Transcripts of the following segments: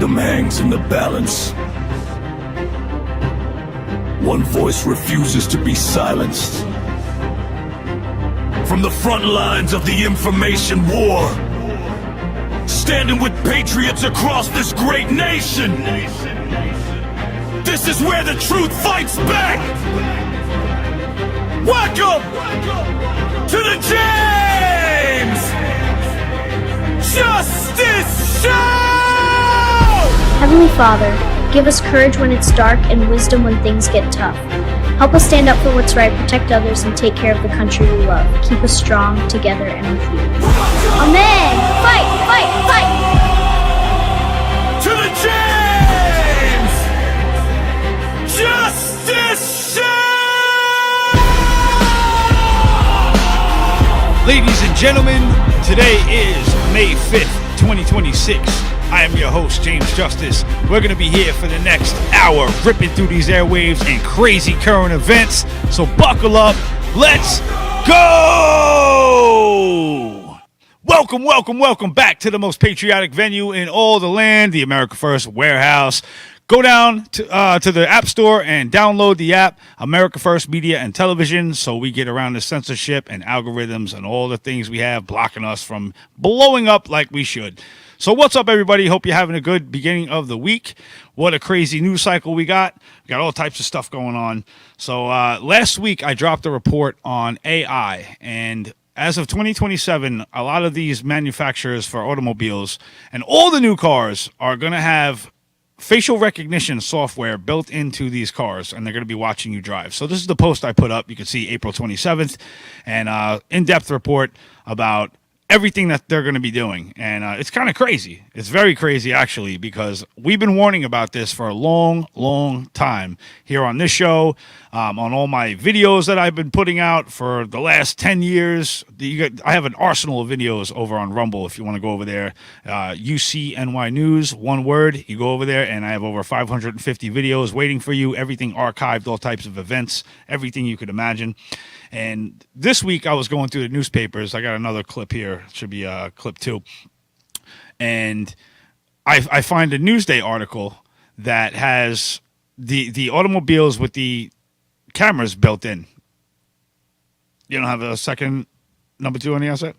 freedom hangs in the balance. One voice refuses to be silenced. From the front lines of the information war, standing with patriots across this great nation. This is where the truth fights back. Welcome to the James Justice Show! Heavenly Father, give us courage when it's dark and wisdom when things get tough. Help us stand up for what's right, protect others, and take care of the country we love. Keep us strong, together, and with you. Amen! Fight! Fight! Fight! To the James Justice Show! Ladies and gentlemen, today is May 5th, 2026. I am your host, James Justice. We're going to be here for the next hour, ripping through these airwaves and crazy current events. So buckle up. Let's go! Welcome back to the most patriotic venue in all the land, the America First Warehouse. Go down to the App Store and download the app, America First Media and Television, so we get around the censorship and algorithms and all the things we have blocking us from blowing up like we should. So what's up, everybody? Hope you're having a good beginning of the week. What a crazy news cycle we got. We got all types of stuff going on. So last week I dropped a report on AI, and as of 2027, a lot of these manufacturers for automobiles and all the new cars are going to have facial recognition software built into these cars, and they're going to be watching you drive. So this is the post I put up. You can see April 27th, and in-depth report about everything that they're going to be doing. And it's kind of crazy. It's very crazy, actually, because we've been warning about this for a long time here on this show, on all my videos that I've been putting out for the last 10 years. I have an arsenal of videos over on Rumble if you want to go over there. UCNY News, one word. You go over there, and I have over 550 videos waiting for you, everything archived, all types of events, everything you could imagine. And this week I was going through the newspapers. I got another clip here. It should be clip 2. And I find a Newsday article that has the automobiles with the cameras built in. You don't have a second number 2 on the outside?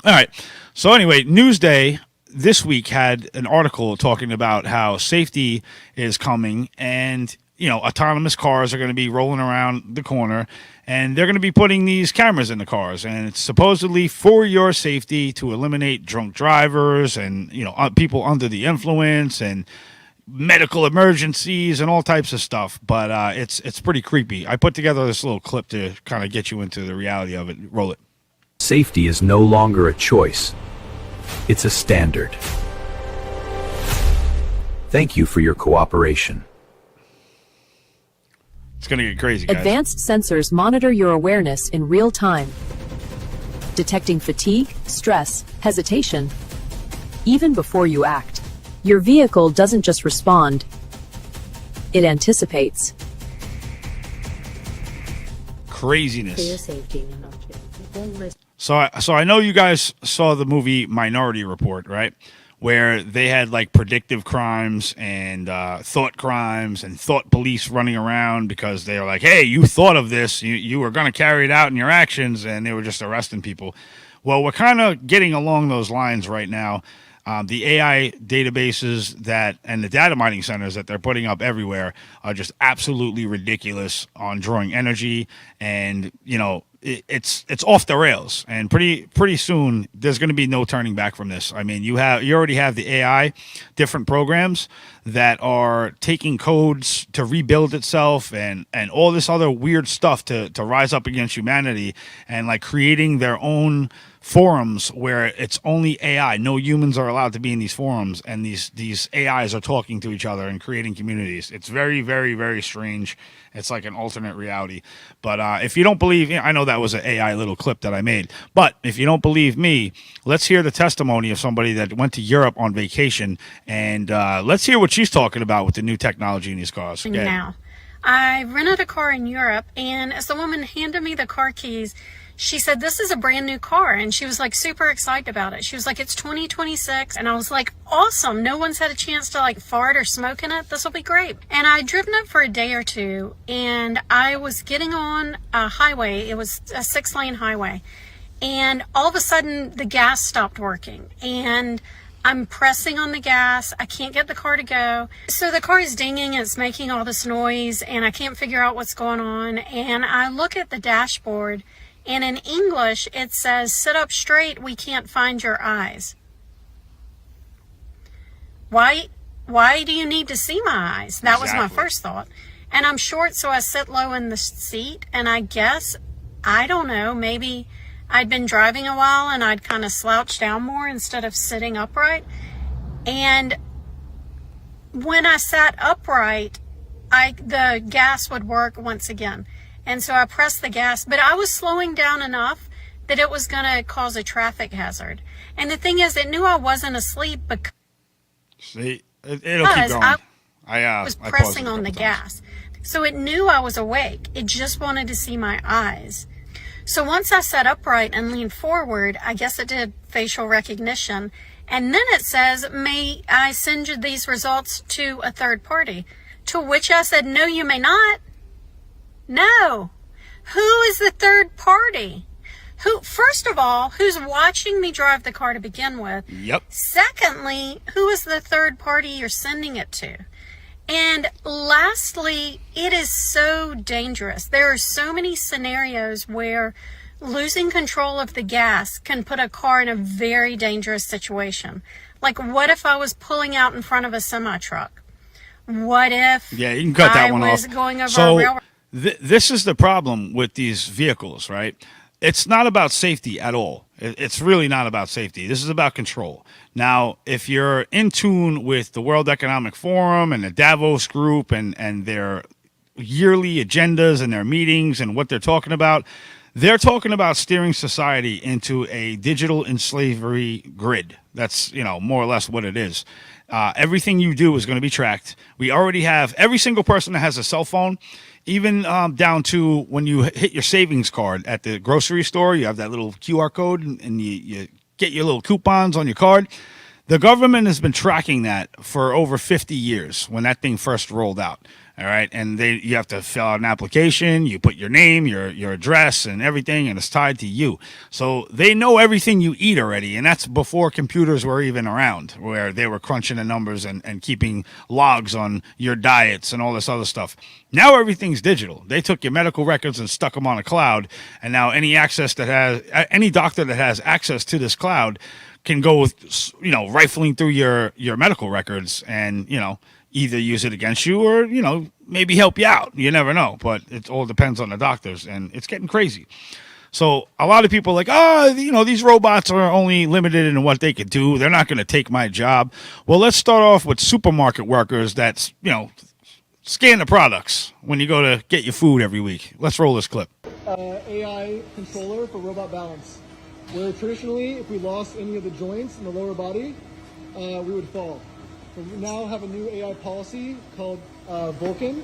All right. So anyway, Newsday this week had an article talking about how safety is coming, and autonomous cars are going to be rolling around the corner, and they're going to be putting these cameras in the cars, and it's supposedly for your safety to eliminate drunk drivers and people under the influence and medical emergencies and all types of stuff. But it's pretty creepy. I put together this little clip to kind of get you into the reality of it. Roll it. Safety is no longer a choice. It's a standard. Thank you for your cooperation. It's going to get crazy, guys. Advanced sensors monitor your awareness in real time, detecting fatigue, stress, hesitation, even before you act. Your vehicle doesn't just respond, it anticipates. Craziness. For your safety. So I know you guys saw the movie Minority Report, right? Where they had like predictive crimes and thought crimes and thought police running around because they were like, hey, you thought of this, you were going to carry it out in your actions, and they were just arresting people. Well, we're kind of getting along those lines right now. The AI databases and the data mining centers that they're putting up everywhere are just absolutely ridiculous on drawing energy, and it's off the rails, and pretty soon there's going to be no turning back from this. I mean, you already have the AI, different programs that are taking codes to rebuild itself and all this other weird stuff to rise up against humanity, and like creating their own forums where it's only AI. No humans are allowed to be in these forums, and these AIs are talking to each other and creating communities. It's very, very, very strange. It's like an alternate reality. But if you don't believe, I know that was an AI little clip that I made, but if you don't believe me, let's hear the testimony of somebody that went to Europe on vacation, and let's hear what she's talking about with the new technology in these cars. Now, I rented a car in Europe, and as the woman handed me the car keys, she said, this is a brand new car. And she was like super excited about it. She was like, it's 2026. And I was like, awesome. No one's had a chance to like fart or smoke in it. This will be great. And I'd driven it for a day or two, and I was getting on a highway. It was a 6-lane highway. And all of a sudden the gas stopped working, and I'm pressing on the gas. I can't get the car to go. So the car is dinging. It's making all this noise, and I can't figure out what's going on. And I look at the dashboard, and in English, it says, sit up straight. We can't find your eyes. Why do you need to see my eyes? That was my first thought. And I'm short, so I sit low in the seat. And I guess, I don't know, maybe I'd been driving a while and I'd kind of slouched down more instead of sitting upright. And when I sat upright, the gas would work once again. And so I pressed the gas, but I was slowing down enough that it was going to cause a traffic hazard. And the thing is, it knew I wasn't asleep because it'll keep going. I was pressing on the gas. So it knew I was awake. It just wanted to see my eyes. So once I sat upright and leaned forward, I guess it did facial recognition. And then it says, may I send you these results to a third party? To which I said, no, you may not. No. Who is the third party? First of all, who's watching me drive the car to begin with? Yep. Secondly, who is the third party you're sending it to? And lastly, it is so dangerous. There are so many scenarios where losing control of the gas can put a car in a very dangerous situation. Like, what if I was pulling out in front of a semi-truck? What if you can cut that one was off. Going over a railroad? This is the problem with these vehicles, right? It's not about safety at all. It's really not about safety. This is about control. Now, if you're in tune with the World Economic Forum and the Davos group and their yearly agendas and their meetings and what they're talking about steering society into a digital slavery grid. That's, more or less what it is. Everything you do is going to be tracked. We already have every single person that has a cell phone, even down to when you hit your savings card at the grocery store. You have that little QR code, and you get your little coupons on your card. The government has been tracking that for over 50 years when that thing first rolled out. All right. And you have to fill out an application. You put your name, your address and everything, and it's tied to you. So they know everything you eat already. And that's before computers were even around, where they were crunching the numbers and keeping logs on your diets and all this other stuff. Now everything's digital. They took your medical records and stuck them on a cloud. And now any doctor that has access to this cloud can go with, rifling through your medical records and, either use it against you or, maybe help you out. You never know, but it all depends on the doctors, and it's getting crazy. So a lot of people are like, these robots are only limited in what they could do. They're not going to take my job. Well, let's start off with supermarket workers that's, scan the products when you go to get your food every week. Let's roll this clip. AI controller for robot balance, where traditionally, if we lost any of the joints in the lower body, we would fall. So we now have a new AI policy called Vulcan,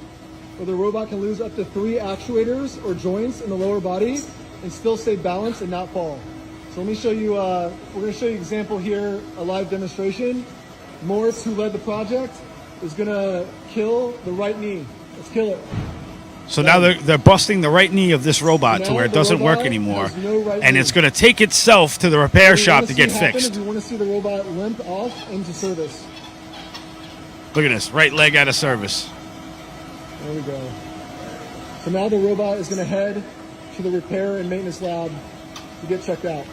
where the robot can lose up to 3 actuators or joints in the lower body and still stay balanced and not fall. So let me show you, we're going to show you an example here, a live demonstration. Moritz, who led the project, is going to kill the right knee. Let's kill it. So now they're busting the right knee of this robot to where it doesn't work anymore, and it's going to take itself to the repair shop to get fixed. We want to see the robot limp off into service. Look at this, right leg out of service. There we go. So now the robot is going to head to the repair and maintenance lab to get checked out.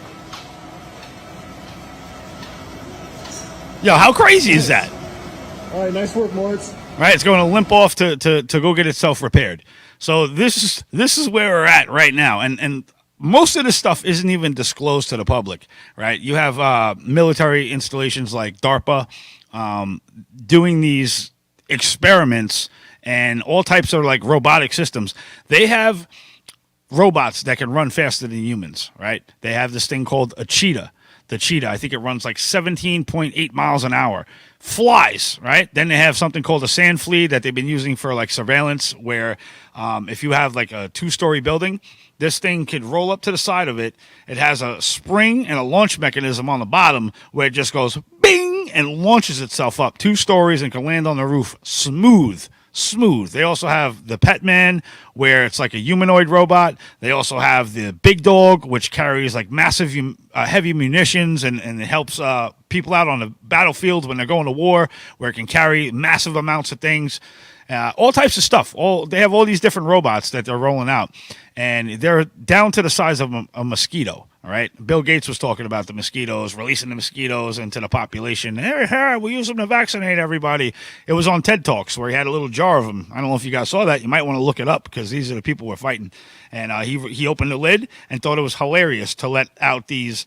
Yo, how crazy is that? All right, nice work, Moritz. Right, it's going to limp off to go get itself repaired. So this is where we're at right now, and most of this stuff isn't even disclosed to the public. Right, you have military installations like DARPA doing these experiments and all types of like robotic systems. They have robots that can run faster than humans. Right, they have this thing called a cheetah. The cheetah, I think it runs like 17.8 miles an hour. Flies, right? Then they have something called a sand flea that they've been using for like surveillance, where if you have like a 2-story building This thing could roll up to the side of it. It has a spring and a launch mechanism on the bottom where it just goes bing and launches itself up 2 stories and can land on the roof smooth. They also have the Pet Man, where it's like a humanoid robot. They also have the Big Dog, which carries like massive heavy munitions and it helps people out on the battlefield when they're going to war, where it can carry massive amounts of things. All types of stuff. They have all these different robots that they're rolling out, and they're down to the size of a mosquito. All right, Bill Gates was talking about the mosquitoes, releasing the mosquitoes into the population. Hey, we use them to vaccinate everybody. It was on TED Talks where he had a little jar of them. I don't know if you guys saw that. You might want to look it up because these are the people we're fighting. And he opened the lid and thought it was hilarious to let out these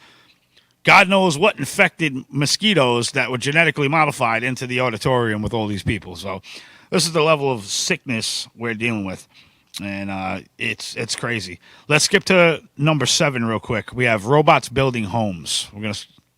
God knows what infected mosquitoes that were genetically modified into the auditorium with all these people. So this is the level of sickness we're dealing with. And it's crazy. Let's skip to number 7 real quick. We have robots building homes.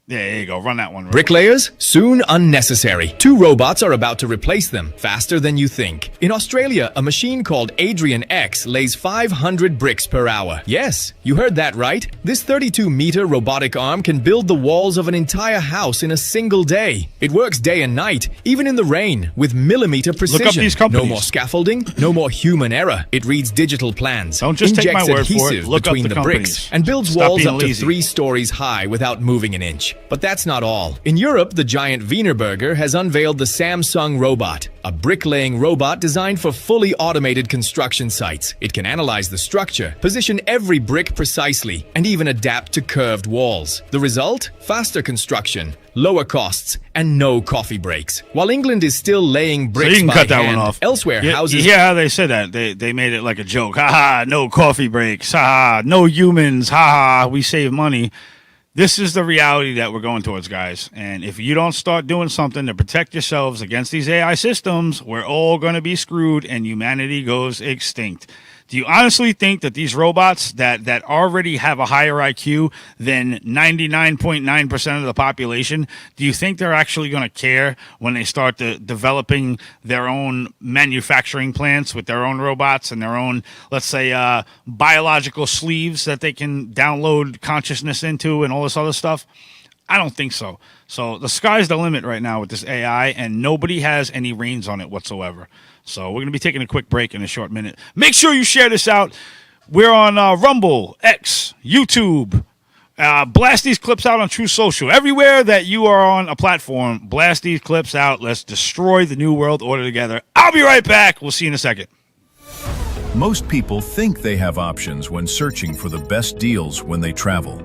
There you go. Run that one. Bricklayers? Soon unnecessary. 2 robots are about to replace them, faster than you think. In Australia, a machine called Adrian X lays 500 bricks per hour. Yes, you heard that right. This 32-meter robotic arm can build the walls of an entire house in a single day. It works day and night, even in the rain, with millimeter precision. Look up these companies. No more scaffolding, no more human error. It reads digital plans, Don't just take my word for it. adhesive Look up between the the bricks, companies. and builds Stop walls being up to lazy. 3 stories high without moving an inch. But that's not all. In Europe, the giant Wienerberger has unveiled the Samsung Robot, a bricklaying robot designed for fully automated construction sites. It can analyze the structure, position every brick precisely, and even adapt to curved walls. The result? Faster construction, lower costs, and no coffee breaks. While England is still laying So bricks you can by cut that hand, one off. elsewhere houses... You hear how they said that? They made it like a joke. Ha ha, no coffee breaks. Ha ha, no humans. Ha ha, we save money. This is the reality that we're going towards, guys. And if you don't start doing something to protect yourselves against these AI systems, we're all going to be screwed and humanity goes extinct. Do you honestly think that these robots that already have a higher IQ than 99.9% of the population, do you think they're actually going to care when they start developing their own manufacturing plants with their own robots and their own, let's say, biological sleeves that they can download consciousness into and all this other stuff? I don't think so. So the sky's the limit right now with this AI, and nobody has any reins on it whatsoever. So we're going to be taking a quick break in a short minute. Make sure you share this out. We're on Rumble, X, YouTube. Blast these clips out on True Social. Everywhere that you are on a platform, blast these clips out. Let's destroy the New World Order together. I'll be right back. We'll see you in a second. Most people think they have options when searching for the best deals when they travel.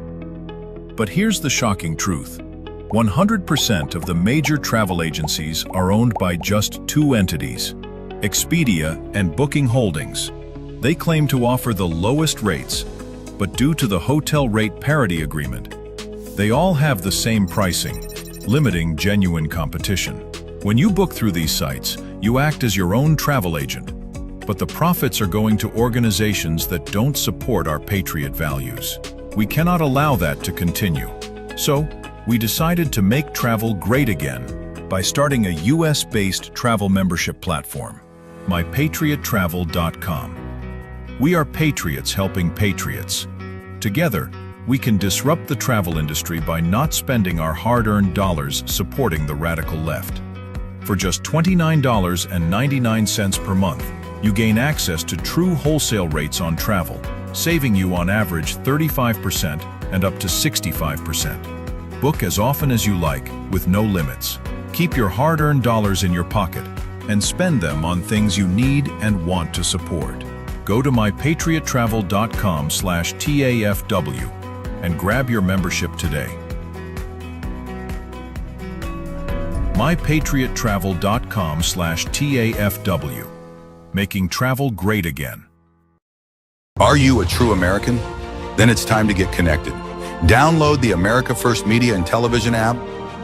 But here's the shocking truth. 100% of the major travel agencies are owned by just 2 entities, Expedia and Booking Holdings. They claim to offer the lowest rates, but due to the hotel rate parity agreement, they all have the same pricing, limiting genuine competition. When you book through these sites, you act as your own travel agent, but the profits are going to organizations that don't support our patriot values. We cannot allow that to continue. So, we decided to make travel great again by starting a US-based travel membership platform, mypatriottravel.com. We are patriots helping patriots. Together, we can disrupt the travel industry by not spending our hard-earned dollars supporting the radical left. For just $29.99 per month, you gain access to true wholesale rates on travel, saving you on average 35% and up to 65%. Book as often as you like, with no limits. Keep your hard-earned dollars in your pocket and spend them on things you need and want to support. Go to mypatriottravel.com/TAFW and grab your membership today. mypatriottravel.com/TAFW, making travel great again. Are you a true American? Then it's time to get connected. Download the America First Media and Television app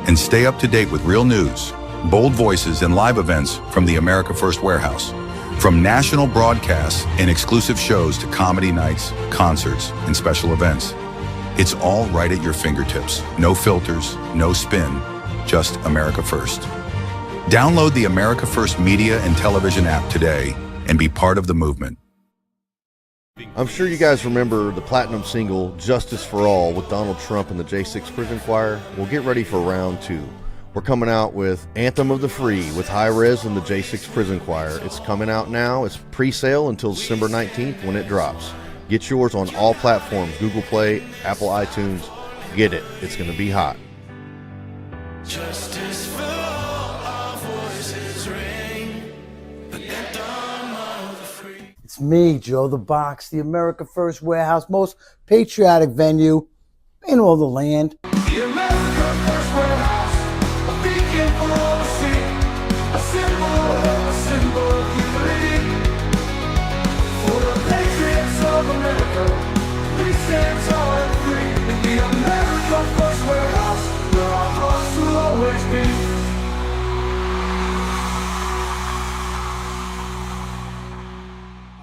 and stay up to date with real news, bold voices, and live events from the America First Warehouse. From national broadcasts and exclusive shows to comedy nights, concerts, and special events. It's all right at your fingertips. No filters, no spin, just America First. Download the America First Media and Television app today and be part of the movement. I'm sure you guys remember the platinum single Justice for All with Donald Trump and the J6 Prison Choir. Well, get ready for round 2. We're coming out with Anthem of the Free with High Res and the J6 Prison Choir. It's coming out now. It's pre-sale until December 19th when it drops. Get yours on all platforms, Google Play, Apple iTunes. Get it. It's going to be hot. Justice for all, our voices ring. The anthem of the free. It's me, Joe the Box, the America First Warehouse, most patriotic venue in all the land. The America First Warehouse, a beacon for all to see, a symbol of unity. For the patriots of America, we stand tall and free. In the America First Warehouse, where our hearts will always be.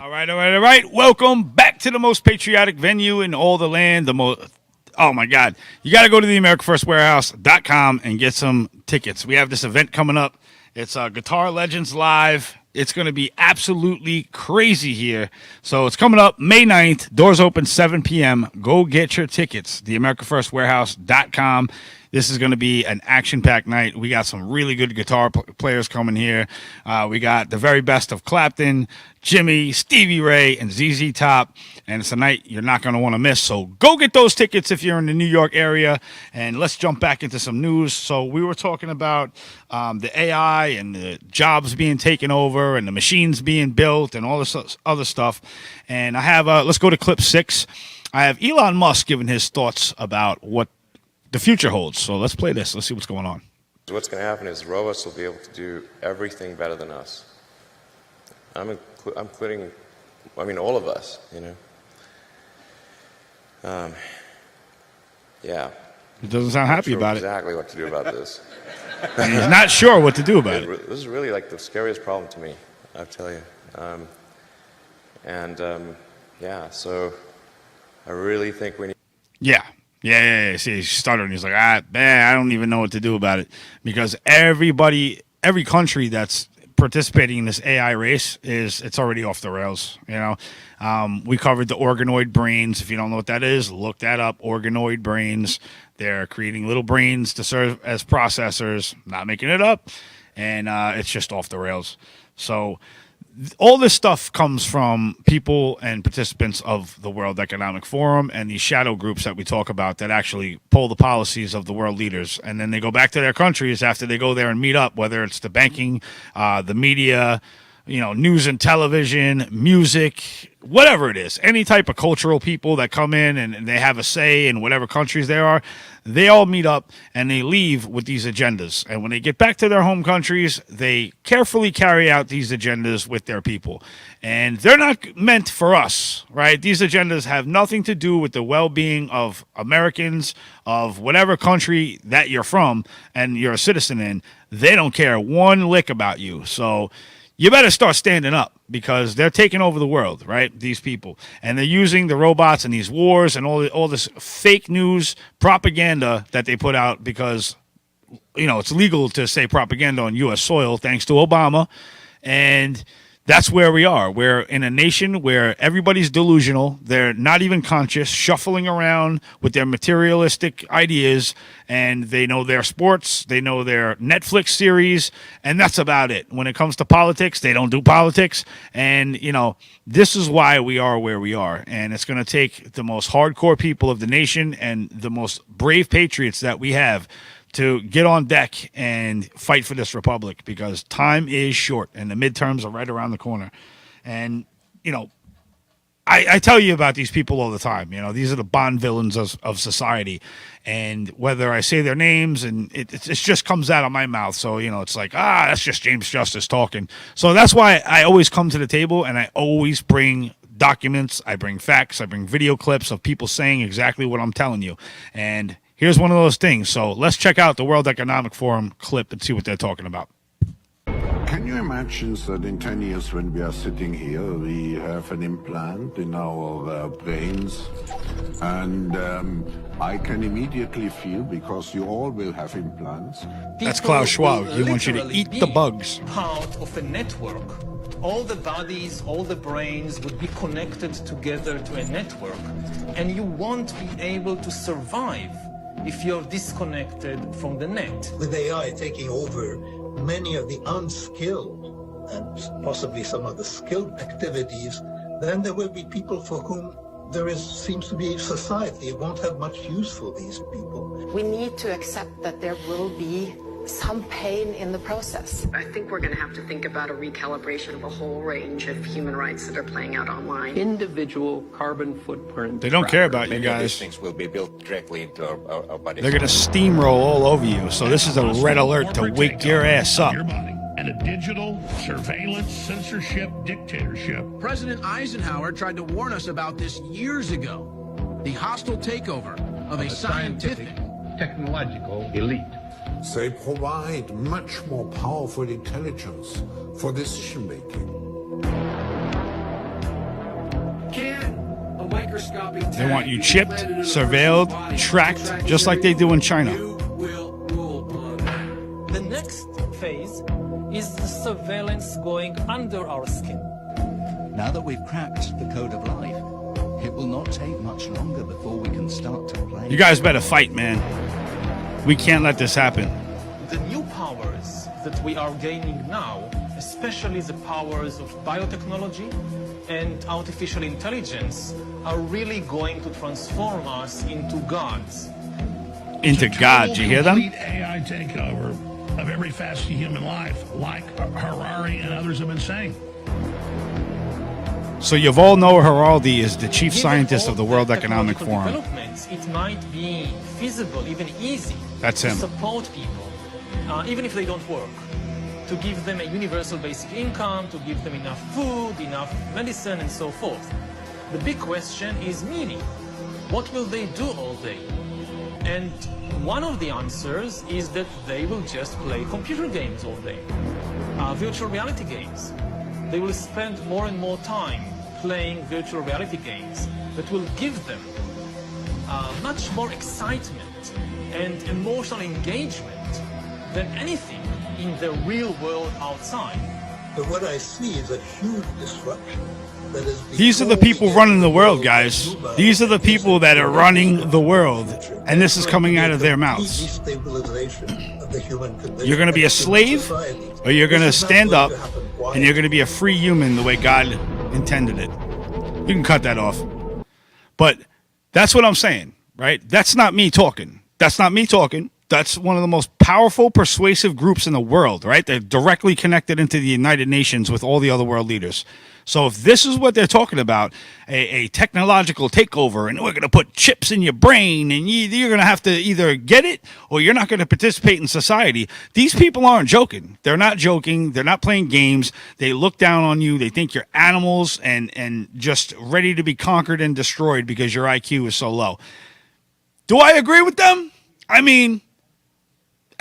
All right. Welcome back to the most patriotic venue in all the land. Oh my God. You got to go to the AmericaFirstWarehouse.com and get some tickets. We have this event coming up. It's Guitar Legends Live. It's going to be absolutely crazy here. So it's coming up May 9th. Doors open 7 p.m. Go get your tickets. The AmericaFirstWarehouse.com. This is going to be an action-packed night. We got some really good guitar players coming here. We got the very best of Clapton, Jimmy, Stevie Ray, and ZZ Top. And it's a night you're not going to want to miss. So go get those tickets if you're in the New York area. And let's jump back into some news. So we were talking about the AI and the jobs being taken over and the machines being built and all this other stuff. And I have, let's go to clip 6. I have Elon Musk giving his thoughts about what the future holds. So let's play this. Let's see what's going on. What's going to happen is robots will be able to do everything better than us. I'm including, I mean, all of us, you know. Yeah. He doesn't sound happy about it. Exactly what to do about this. And he's not sure what to do about it. This is really like the scariest problem to me, I tell you. Yeah, so I really think we need... Yeah. See, he's stuttering. He's like, man, I don't even know what to do about it. Because every country that's participating in this AI race it's already off the rails. You know, we covered the organoid brains. If you don't know what that is, look that up. Organoid brains. They're creating little brains to serve as processors. Not making it up. And it's just off the rails. So all this stuff comes from people and participants of the World Economic Forum and these shadow groups that we talk about that actually pull the policies of the world leaders. And then they go back to their countries after they go there and meet up, whether it's the banking, the media, you know, news and television, music, whatever it is. Any type of cultural people that come in and they have a say in whatever countries they are, they all meet up and they leave with these agendas. And when they get back to their home countries, they carefully carry out these agendas with their people. And they're not meant for us, right? These agendas have nothing to do with the well-being of Americans, of whatever country that you're from and you're a citizen in. They don't care one lick about you. So you better start standing up because they're taking over the world, right? These people. And they're using the robots and these wars and all this fake news propaganda that they put out because, you know, it's legal to say propaganda on U.S. soil thanks to Obama. And that's where we are. We're in a nation where everybody's delusional. They're not even conscious, shuffling around with their materialistic ideas, and they know their sports, they know their Netflix series, and that's about it. When it comes to politics, they don't do politics, and, you know, this is why we are where we are, and it's going to take the most hardcore people of the nation and the most brave patriots that we have to get on deck and fight for this republic because time is short and the midterms are right around the corner. And, you know, I tell you about these people all the time. You know, these are the Bond villains of society. And whether I say their names and it just comes out of my mouth. So, you know, it's like, that's just James Justice talking. So that's why I always come to the table and I always bring documents. I bring facts. I bring video clips of people saying exactly what I'm telling you. And here's one of those things. So let's check out the World Economic Forum clip and see what they're talking about. Can you imagine that in 10 years when we are sitting here, we have an implant in our brains and I can immediately feel, because you all will have implants. That's Klaus Schwab. He wants you to eat the bugs. Part of a network all the bodies, all the brains would be connected together to a network, and you won't be able to survive if you're disconnected from the net. With AI taking over many of the unskilled and possibly some of the skilled activities, then there will be people for whom seems to be society. It won't have much use for these people. We need to accept that there will be some pain in the process. I think we're going to have to think about a recalibration of a whole range of human rights that are playing out online. Individual carbon footprint. They don't care about you guys. These things will be built directly into our bodies. They're going to steamroll all over you. So this is a red alert to wake your ass up. And a digital surveillance censorship dictatorship. President Eisenhower tried to warn us about this years ago. The hostile takeover of a scientific, technological elite. They provide much more powerful intelligence for decision making. Can a microscopic They want you chipped, surveilled, tracked, just like they do in China. The next phase is the surveillance going under our skin. Now that we've cracked the code of life, it will not take much longer before we can start to play. You guys better fight, man. We can't let this happen. The new powers that we are gaining now, especially the powers of biotechnology and artificial intelligence, are really going to transform us into gods. Into gods, you hear them? Complete AI takeover of every facet of human life, like Harari and others have been saying. So Yuval Noah Harari is the chief scientist of the World Economic Forum. It might be feasible, even easy, That's him. to support people, even if they don't work, to give them a universal basic income, to give them enough food, enough medicine, and so forth. The big question is meaning. What will they do all day? And one of the answers is that they will just play computer games all day, virtual reality games. They will spend more and more time playing virtual reality games that will give them much more excitement and emotional engagement than anything in the real world outside. But what I see is a huge disruption. These are the people running the world, guys. These are the people that are running the world, and this is coming out of their mouths. You're going to be a slave, or you're going to stand up, and you're going to be a free human the way God intended it. You can cut that off. But that's what I'm saying, right? That's not me talking. That's not me talking. That's one of the most powerful, persuasive groups in the world, right? They're directly connected into the United Nations with all the other world leaders. So if this is what they're talking about, a technological takeover, and we're going to put chips in your brain, and you're going to have to either get it or you're not going to participate in society. These people aren't joking. They're not joking. They're not playing games. They look down on you. They think you're animals and just ready to be conquered and destroyed because your IQ is so low. Do I agree with them? I mean,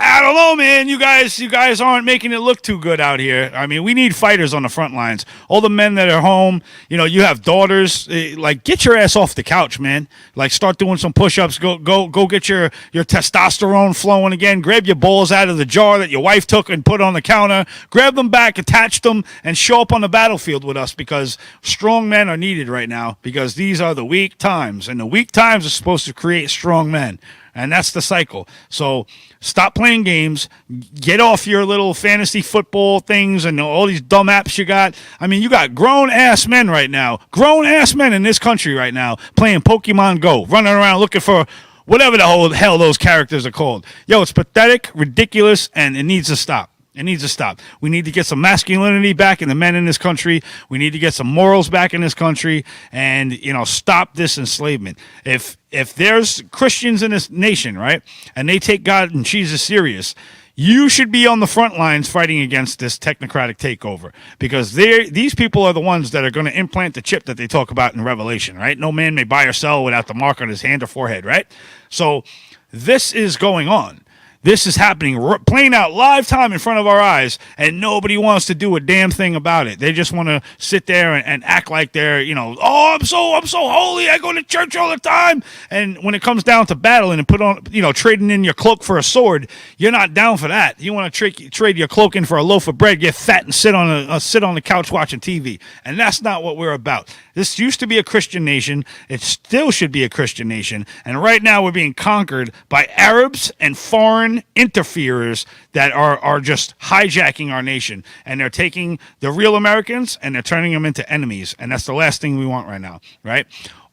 I don't know, man. You guys aren't making it look too good out here. I mean, we need fighters on the front lines. All the men that are home, you have daughters. Like, get your ass off the couch, man. Like, start doing some push-ups. Go get your testosterone flowing again. Grab your balls out of the jar that your wife took and put on the counter. Grab them back, attach them, and show up on the battlefield with us because strong men are needed right now because these are the weak times, and the weak times are supposed to create strong men. And that's the cycle. So stop playing games. Get off your little fantasy football things and all these dumb apps you got. I mean, you got grown-ass men right now. Grown-ass men in this country right now playing Pokemon Go, running around looking for whatever the whole hell those characters are called. Yo, it's pathetic, ridiculous, and it needs to stop. It needs to stop. We need to get some masculinity back in the men in this country. We need to get some morals back in this country and, stop this enslavement. If there's Christians in this nation, right, and they take God and Jesus serious, you should be on the front lines fighting against this technocratic takeover because these people are the ones that are going to implant the chip that they talk about in Revelation, right? No man may buy or sell without the mark on his hand or forehead, right? So this is going on. This is happening, playing out live time in front of our eyes, and nobody wants to do a damn thing about it. They just want to sit there and act like they're, oh, I'm so holy. I go to church all the time. And when it comes down to battling and put on, trading in your cloak for a sword, you're not down for that. You want to trade your cloak in for a loaf of bread, get fat, and sit on the couch watching TV. And that's not what we're about. This used to be a Christian nation. It still should be a Christian nation. And right now we're being conquered by Arabs and foreign interferers that are just hijacking our nation. And they're taking the real Americans and they're turning them into enemies. And that's the last thing we want right now, right?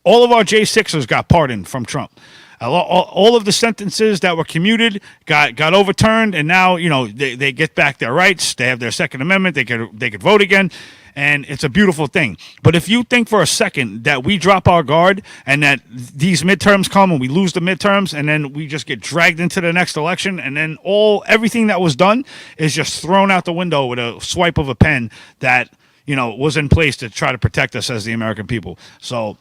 All of our J6ers got pardoned from Trump. All of the sentences that were commuted got overturned, and now they get back their rights. They have their Second Amendment. They could vote again, and it's a beautiful thing. But if you think for a second that we drop our guard and that these midterms come and we lose the midterms and then we just get dragged into the next election and then everything that was done is just thrown out the window with a swipe of a pen that was in place to try to protect us as the American people. So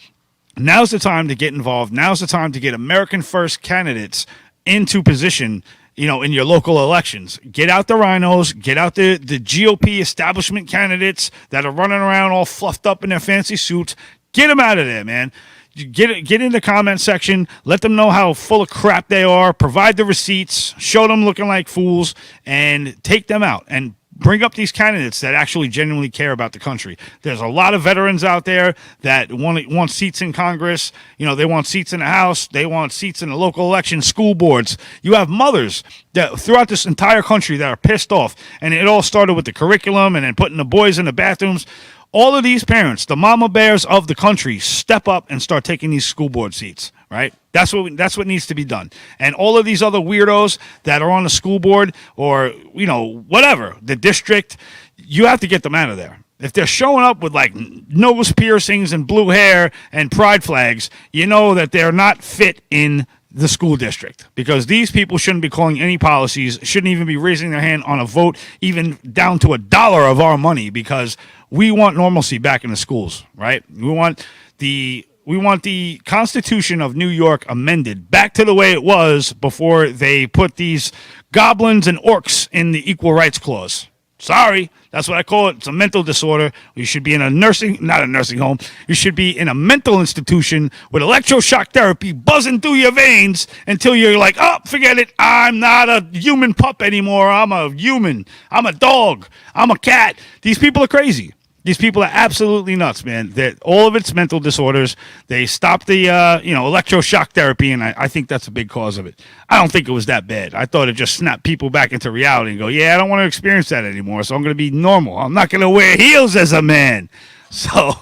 now's the time to get involved. Now's the time to get American first candidates into position, in your local elections. Get out the rhinos, get out the GOP establishment candidates that are running around all fluffed up in their fancy suits. Get them out of there, man. Get in the comment section. Let them know how full of crap they are. Provide the receipts. Show them looking like fools and take them out. And bring up these candidates that actually genuinely care about the country. There's a lot of veterans out there that want seats in Congress. They want seats in the House. They want seats in the local election, school boards. You have mothers that throughout this entire country that are pissed off. And it all started with the curriculum and then putting the boys in the bathrooms. All of these parents, the mama bears of the country, step up and start taking these school board seats, right? That's what needs to be done. And all of these other weirdos that are on the school board or, whatever, the district, you have to get them out of there. If they're showing up with like nose piercings and blue hair and pride flags, you know that they're not fit in the school district, because these people shouldn't be calling any policies, shouldn't even be raising their hand on a vote, even down to $1 of our money, because we want normalcy back in the schools, right? We want the Constitution of New York amended back to the way it was before they put these goblins and orcs in the Equal Rights Clause. Sorry, that's what I call it. It's a mental disorder. You should be in not a nursing home. You should be in a mental institution with electroshock therapy buzzing through your veins until you're like, oh, forget it. I'm not a human pup anymore. I'm a human. I'm a dog. I'm a cat. These people are crazy. These people are absolutely nuts, man. All of it's mental disorders. They stopped the, electroshock therapy, and I think that's a big cause of it. I don't think it was that bad. I thought it just snapped people back into reality and go, yeah, I don't want to experience that anymore, so I'm going to be normal. I'm not going to wear heels as a man. So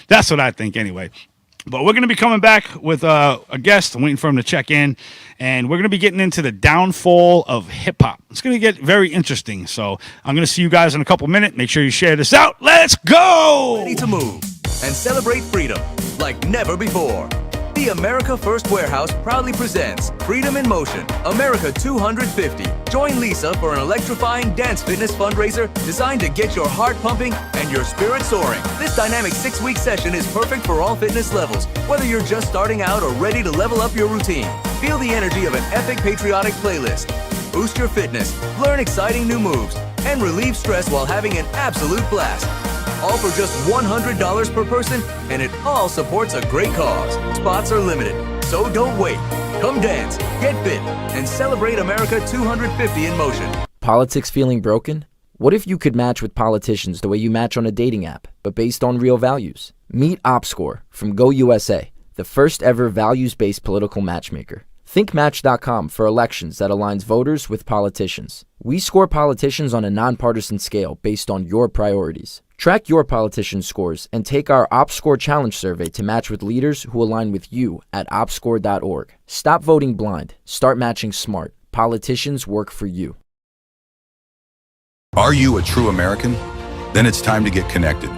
that's what I think anyway. But we're going to be coming back with a guest. I'm waiting for him to check in. And we're going to be getting into the downfall of hip-hop. It's going to get very interesting. So I'm going to see you guys in a couple minutes. Make sure you share this out. Let's go! Ready to move and celebrate freedom like never before. The America First Warehouse proudly presents Freedom in Motion, America 250. Join Lisa for an electrifying dance fitness fundraiser designed to get your heart pumping and your spirit soaring. This dynamic 6-week session is perfect for all fitness levels, whether you're just starting out or ready to level up your routine. Feel the energy of an epic patriotic playlist. Boost your fitness, learn exciting new moves, and relieve stress while having an absolute blast. All for just $100 per person, and it all supports a great cause. Spots are limited, so don't wait. Come dance, get fit, and celebrate America 250 in motion. Politics feeling broken? What if you could match with politicians the way you match on a dating app, but based on real values? Meet OpScore from GoUSA, the first ever values-based political matchmaker. Think Match.com for elections that aligns voters with politicians. We score politicians on a nonpartisan scale based on your priorities. Track your politician scores and take our OpScore Challenge survey to match with leaders who align with you at opscore.org. Stop voting blind. Start matching smart. Politicians work for you. Are you a true American? Then it's time to get connected.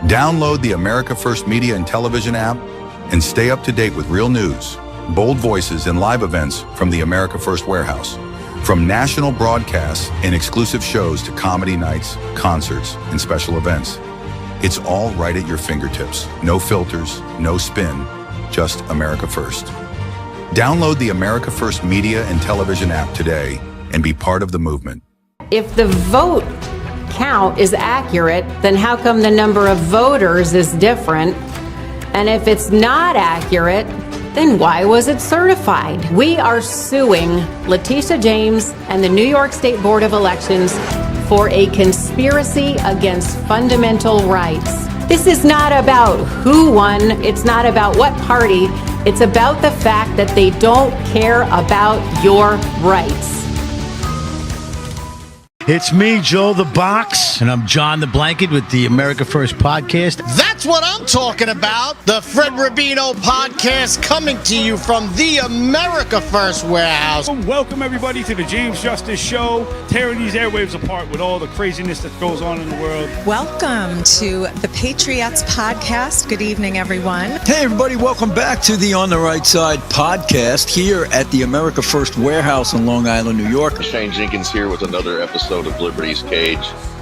Download the America First Media and Television app and stay up to date with real news, bold voices, and live events from the America First Warehouse. From national broadcasts and exclusive shows to comedy nights, concerts, and special events. It's all right at your fingertips. No filters, no spin, just America First. Download the America First Media and Television app today and be part of the movement. If the vote count is accurate, then how come the number of voters is different? And if it's not accurate, then why was it certified? We are suing Letitia James and the New York State Board of Elections for a conspiracy against fundamental rights. This is not about who won. It's not about what party. It's about the fact that they don't care about your rights. It's me, Joe the Box, and I'm John the Blanket with the America First podcast. That's what I'm talking about. The Fred Rubino podcast coming to you from the America First Warehouse. Welcome, everybody, to the James Justice Show, tearing these airwaves apart with all the craziness that goes on in the world. Welcome to the Patriots podcast. Good evening, everyone. Hey, everybody, welcome back to the On the Right Side podcast here at the America First Warehouse in Long Island, New York. Shane Jenkins here with another episode of Liberty's Cage.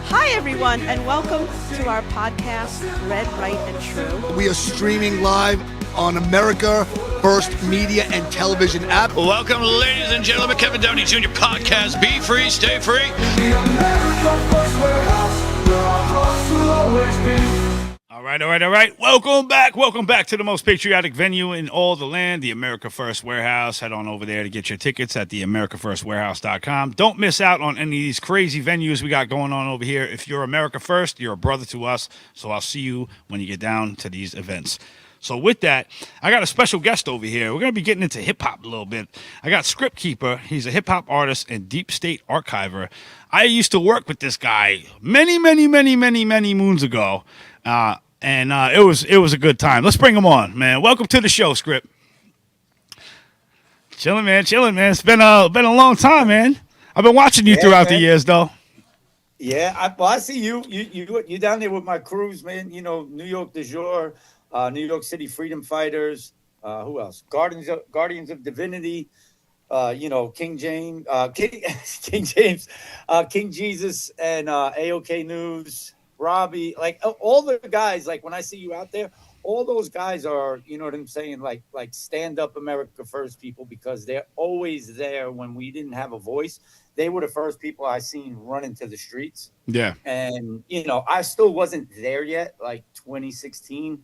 Hi, everyone, and welcome to our podcast, Red, Right, and True. We are streaming live on America First Media and Television app. Welcome, ladies and gentlemen, Kevin Downey Jr. podcast. Be free, stay free. The America First Warehouse, where our hearts will always be. All right. Welcome back to the most patriotic venue in all the land, the America First Warehouse. Head on over there to get your tickets at the AmericaFirstWarehouse.com. Don't miss out on any of these crazy venues we got going on over here. If you're America First, you're a brother to us. So I'll see you when you get down to these events. So with that, I got a special guest over here. We're going to be getting into hip-hop a little bit. I got Script Keeper. He's a hip-hop artist and deep state archiver. I used to work with this guy many moons ago. And it was a good time. Let's bring him on, man. Welcome to the show, Script. Chilling, man. It's been a long time, man. I've been watching you throughout the years, though. Yeah, I see you. You down there with my crews, man. You know, New York Du Jour, New York City Freedom Fighters. Who else? Guardians of Divinity. King James, King Jesus, and AOK News. Robbie, like all the guys, like when I see you out there, all those guys are, you know what I'm saying, like stand up America First people, because they're always there when we didn't have a voice. They were the first people I seen run into the streets. Yeah. And, I still wasn't there yet, like 2016.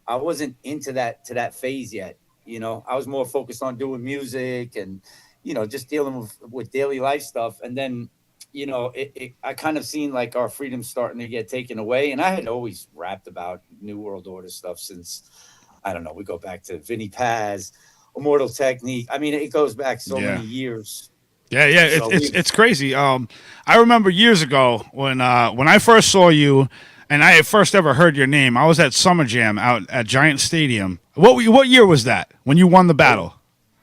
I wasn't into that phase yet. I was more focused on doing music and, just dealing with daily life stuff. And then, I kind of seen like our freedom starting to get taken away. And I had always rapped about New World Order stuff since, I don't know, we go back to Vinnie Paz, Immortal Technique. I mean, it goes back so many years. Yeah. So it's crazy. I remember years ago when I first saw you and I had first ever heard your name. I was at Summer Jam out at Giant Stadium. What year was that when you won the battle?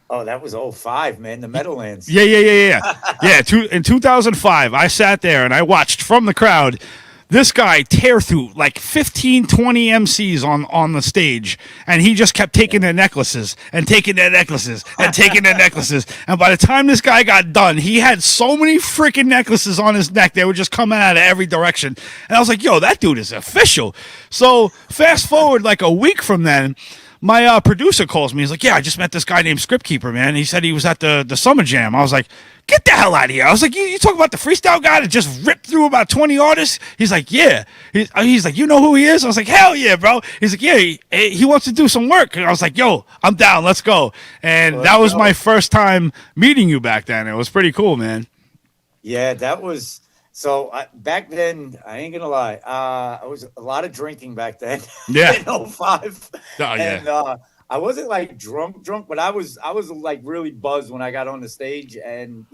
Oh, that was 2005, man. The Meadowlands. Yeah. Yeah, in 2005, I sat there and I watched from the crowd this guy tear through like 15, 20 MCs on the stage, and he just kept taking their necklaces and taking their necklaces and taking their necklaces. And by the time this guy got done, he had so many freaking necklaces on his neck. They were just coming out of every direction. And I was like, yo, that dude is official. So fast forward like a week from then, my producer calls me. He's like, yeah, I just met this guy named Script Keeper, man. He said he was at the Summer Jam. I was like, get the hell out of here. I was like, you talking about the freestyle guy that just ripped through about 20 artists? He's like, yeah. He's like, you know who he is? I was like, hell yeah, bro. He's like, yeah, he wants to do some work. And I was like, yo, I'm down. Let's go. And that was my first time meeting you back then. It was pretty cool, man. Yeah, that was... So back then, I ain't gonna lie, I was a lot of drinking back then. Yeah. In 2005. Oh, yeah. And I wasn't like drunk, but I was like really buzzed when I got on the stage. And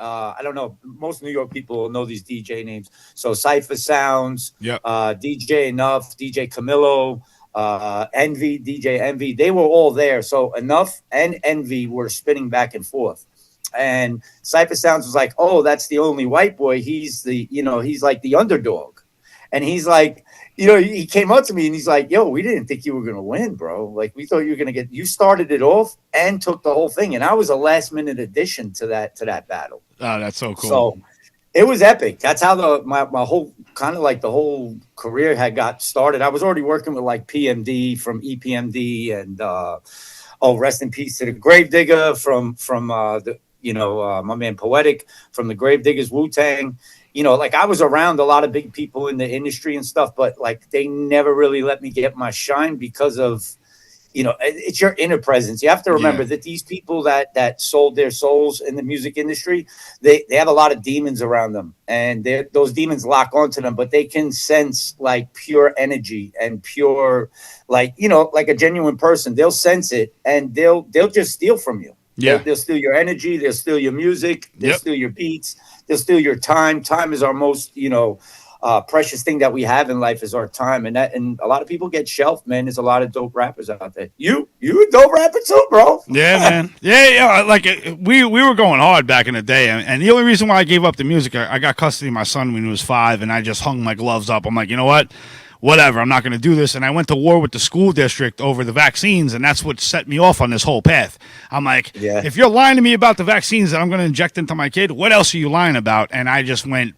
I don't know, most New York people know these DJ names. So Cypher Sounds, DJ Enough, DJ Camillo, Envy, DJ Envy. They were all there. So Enough and Envy were spinning back and forth. And Cypher Sounds was like, oh, that's the only white boy. He's he's like the underdog. And he's like, he came up to me and he's like, yo, we didn't think you were going to win, bro. Like, we thought you were going to you started it off and took the whole thing. And I was a last minute addition to that battle. Oh, that's so cool. So it was epic. That's how my whole kind of like the whole career had got started. I was already working with like PMD from EPMD and, rest in peace to the Gravedigger from the my man Poetic from the Gravediggers, Wu-Tang. Like I was around a lot of big people in the industry and stuff, but like they never really let me get my shine because of, it's your inner presence. You have to remember that these people that sold their souls in the music industry, they have a lot of demons around them, and those demons lock onto them, but they can sense like pure energy and pure, like, like a genuine person. They'll sense it and they'll just steal from you. Yeah. They'll steal your energy. They'll steal your music. They'll steal your beats. They'll steal your time. Time is our most, precious thing that we have in life is our time. And a lot of people get shelved, man. There's a lot of dope rappers out there. You a dope rapper too, bro. Yeah, man. Yeah. Like we were going hard back in the day. And the only reason why I gave up the music, I got custody of my son when he was 5, and I just hung my gloves up. I'm like, you know what? Whatever, I'm not going to do this. And I went to war with the school district over the vaccines, and that's what set me off on this whole path. I'm like, if you're lying to me about the vaccines that I'm going to inject into my kid, what else are you lying about? And I just went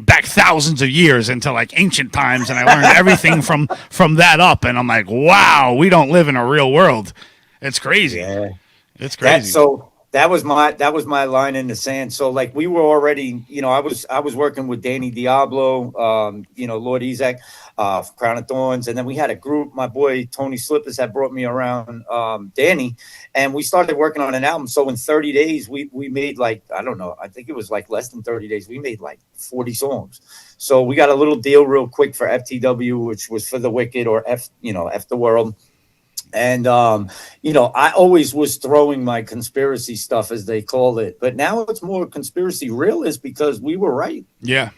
back thousands of years into like ancient times, and I learned everything from that up. And I'm like, wow, we don't live in a real world. It's crazy. Yeah. It's crazy. That was my line in the sand. So like we were already, I was working with Danny Diablo, Lord Ezek, Crown of Thorns, and then we had a group. My boy Tony Slippers had brought me around Danny, and we started working on an album. So in 30 days, we made like, I don't know, I think it was like less than 30 days. We made like 40 songs. So we got a little deal real quick for FTW, which was For the Wicked, or F the World. And, I always was throwing my conspiracy stuff, as they call it. But now it's more conspiracy realist because we were right. Yeah.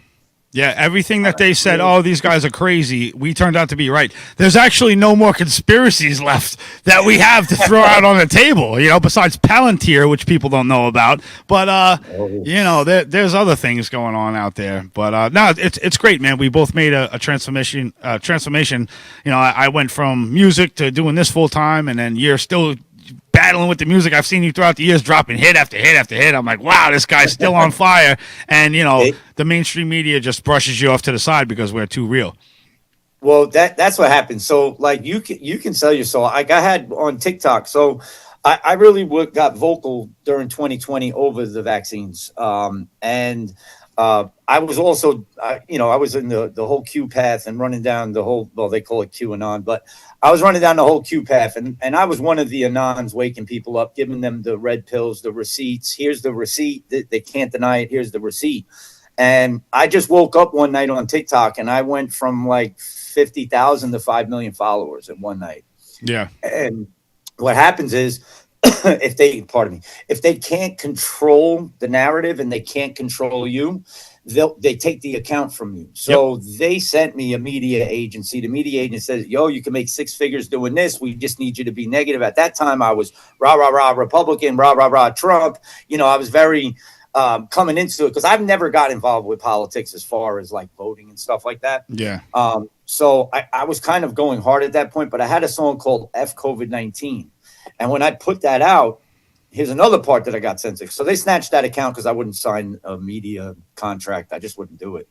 Yeah, everything that they said, oh, these guys are crazy, we turned out to be right. There's actually no more conspiracies left that we have to throw out on the table, besides Palantir, which people don't know about. But, there's other things going on out there. But, no, it's great, man. We both made a transformation. I went from music to doing this full time, and then you're still battling with the music. I've seen you throughout the years dropping hit after hit after hit. I'm like, wow, this guy's still on fire. And, the mainstream media just brushes you off to the side because we're too real. Well, that's what happens. So, like, you can sell your soul. Like, I had on TikTok. So, I really got vocal during 2020 over the vaccines. I was also, I was in the whole Q path and running down the whole, well, they call it QAnon, but I was running down the whole Q path, and I was one of the Anons waking people up, giving them the red pills, the receipts. Here's the receipt. They can't deny it. Here's the receipt. And I just woke up one night on TikTok, and I went from like 50,000 to 5 million followers in one night. Yeah. And what happens is, if they can't control the narrative and they can't control you, they take the account from you. So they sent me a media agency. The media agency says, yo, you can make 6 figures doing this. We just need you to be negative. At that time, I was rah, rah, rah, Republican, rah, rah, rah, Trump. I was very coming into it because I've never got involved with politics as far as like voting and stuff like that. Yeah. So I was kind of going hard at that point, but I had a song called F COVID-19. And when I put that out, here's another part that I got sensitive. So they snatched that account because I wouldn't sign a media contract. I just wouldn't do it.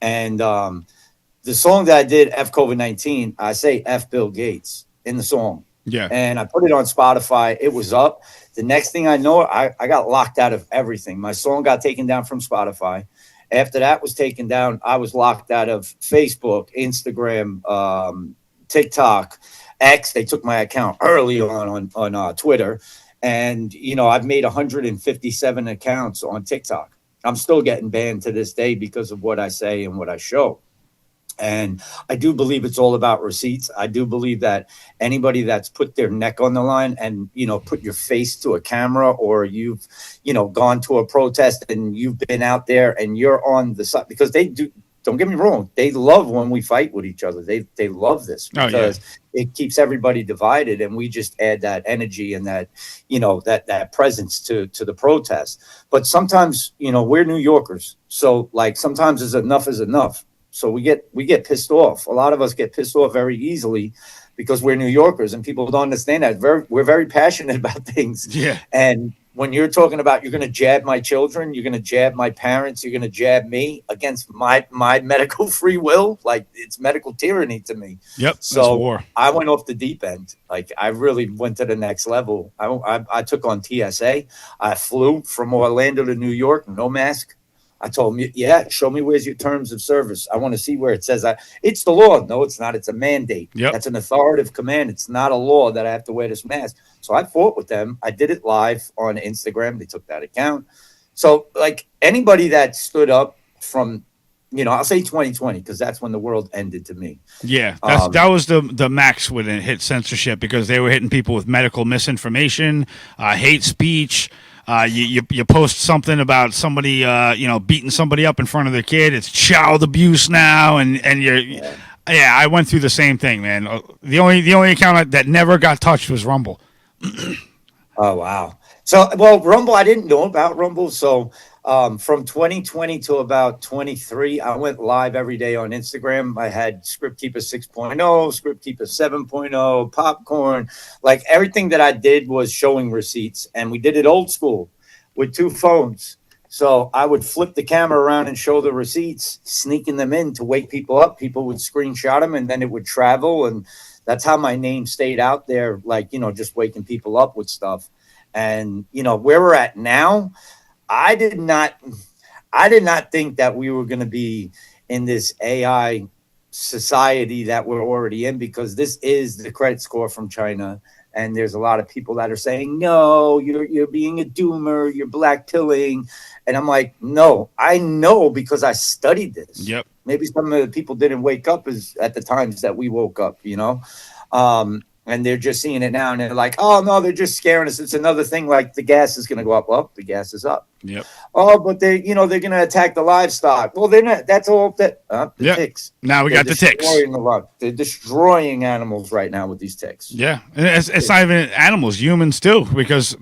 And the song that I did, F COVID-19, I say F Bill Gates in the song. Yeah. And I put it on Spotify. It was up. The next thing I know, I got locked out of everything. My song got taken down from Spotify. After that was taken down, I was locked out of Facebook, Instagram, TikTok, X. They took my account early on Twitter. And, I've made 157 accounts on TikTok. I'm still getting banned to this day because of what I say and what I show. And I do believe it's all about receipts. I do believe that anybody that's put their neck on the line and, put your face to a camera, or you've, gone to a protest and you've been out there and you're on the side, because they do. Don't get me wrong. They love when we fight with each other. They love this because it keeps everybody divided, and we just add that energy and that, that presence to the protest. But sometimes, we're New Yorkers. So like sometimes enough is enough. So we get pissed off. A lot of us get pissed off very easily because we're New Yorkers, and people don't understand that. We're very passionate about things. Yeah. And when you're talking about you're going to jab my children, you're going to jab my parents, you're going to jab me against my medical free will, like it's medical tyranny to me. Yep. So that's war. I went off the deep end. Like I really went to the next level. I took on TSA. I flew from Orlando to New York, no mask. I told him, yeah, show me where's your terms of service. I want to see where it says it's the law. No, it's not. It's a mandate. Yep. That's an authoritative command. It's not a law that I have to wear this mask. So I fought with them. I did it live on Instagram. They took that account. So like anybody that stood up from, I'll say 2020 because that's when the world ended to me. Yeah, that was the max when it hit censorship because they were hitting people with medical misinformation, hate speech. You post something about somebody beating somebody up in front of their kid. It's child abuse now, and you're yeah. I went through the same thing, man. The only account that never got touched was Rumble. Oh wow! So Rumble, I didn't know about Rumble. So from 2020 to about 23, I went live every day on Instagram. I had Scriptkeeper 6.0, Scriptkeeper 7.0, Popcorn. Like everything that I did was showing receipts, and we did it old school with 2 phones. So I would flip the camera around and show the receipts, sneaking them in to wake people up. People would screenshot them, and then it would travel, and that's how my name stayed out there. Like just waking people up with stuff, and where we're at now. I did not think that we were going to be in this AI society that we're already in because this is the credit score from China. And there's a lot of people that are saying, no, you're being a doomer, you're black pilling. And I'm like, no, I know because I studied this. Yep. Maybe some of the people didn't wake up at the times that we woke up, and they're just seeing it now, and they're like, "Oh no, they're just scaring us." It's another thing, like the gas is going to go up. Well, the gas is up. Yep. Oh, but they're going to attack the livestock. Well, they're not. That's all. The ticks. Now we got the ticks. They're destroying animals right now with these ticks. Yeah, and it's not even animals, humans too, because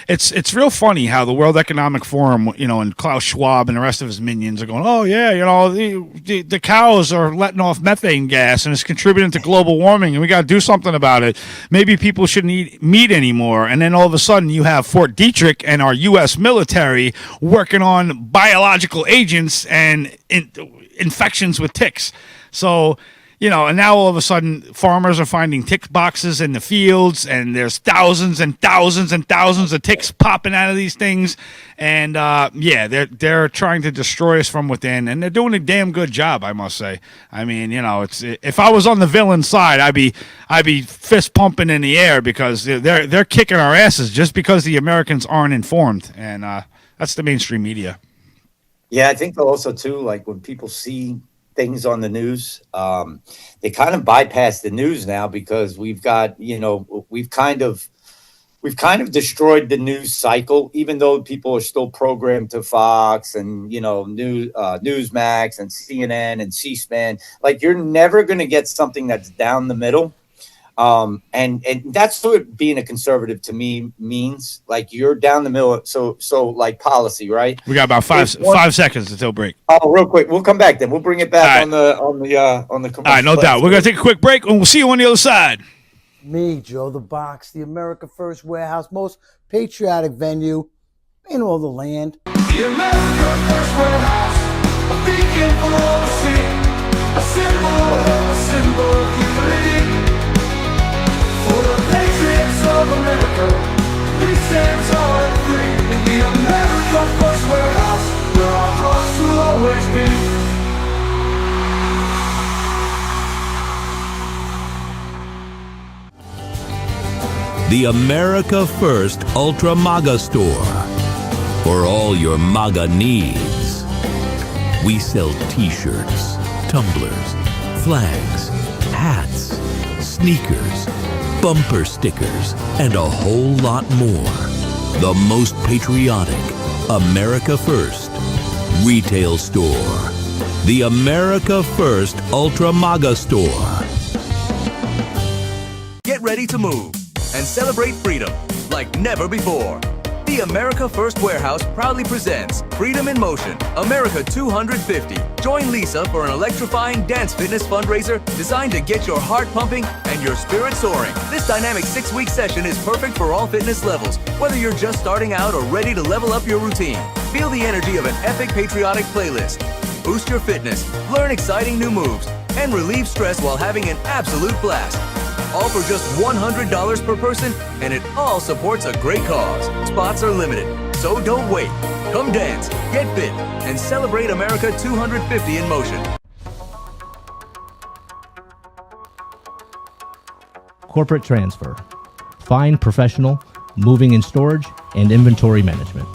it's real funny how the World Economic Forum, and Klaus Schwab and the rest of his minions are going, oh yeah, the cows are letting off methane gas and it's contributing to global warming, and we got to do something about it. Maybe people shouldn't eat meat anymore, and then all of a sudden you have Fort Detrick and our U.S. military working on biological agents and infections with ticks. So, and now all of a sudden farmers are finding tick boxes in the fields, and there's thousands and thousands and thousands of ticks popping out of these things. And they're trying to destroy us from within, and they're doing a damn good job, I must say. I mean, it's if I was on the villain side, I'd be fist pumping in the air because they're kicking our asses just because the Americans aren't informed, and that's the mainstream media. Yeah, I think also too, like when people see things on the news, they kind of bypass the news now because we've got, we've kind of destroyed the news cycle, even though people are still programmed to Fox and, Newsmax and CNN and C-SPAN. Like you're never going to get something that's down the middle. And that's what being a conservative to me means. Like you're down the middle. So like policy, right? We got about five seconds until break. Oh, real quick. We'll come back then. We'll bring it back on the commercial. All right, no doubt. We're going to take a quick break and we'll see you on the other side. Me, Joe the Box, the America First Warehouse, most patriotic venue in all the land. The America First Warehouse, a beacon for all to see, a symbol of unity. For the patriots of America, we stand tall and free. In the America First Warehouse, where our hearts will always be. The America First Ultra MAGA Store. For all your MAGA needs. We sell t-shirts, tumblers, flags, hats, sneakers, bumper stickers, and a whole lot more. The most patriotic America First retail store. The America First Ultra MAGA Store. Get ready to move and celebrate freedom like never before. The America First Warehouse proudly presents Freedom in Motion, America 250. Join Lisa for an electrifying dance fitness fundraiser designed to get your heart pumping and your spirit soaring. This dynamic 6-week session is perfect for all fitness levels, whether you're just starting out or ready to level up your routine. Feel the energy of an epic patriotic playlist. Boost your fitness, learn exciting new moves, and relieve stress while having an absolute blast. All for just $100 per person, and it all supports a great cause. Spots are limited, so don't wait. Come dance, get fit, and celebrate America 250 in motion. Corporate transfer. Fine professional, moving and storage, and inventory management.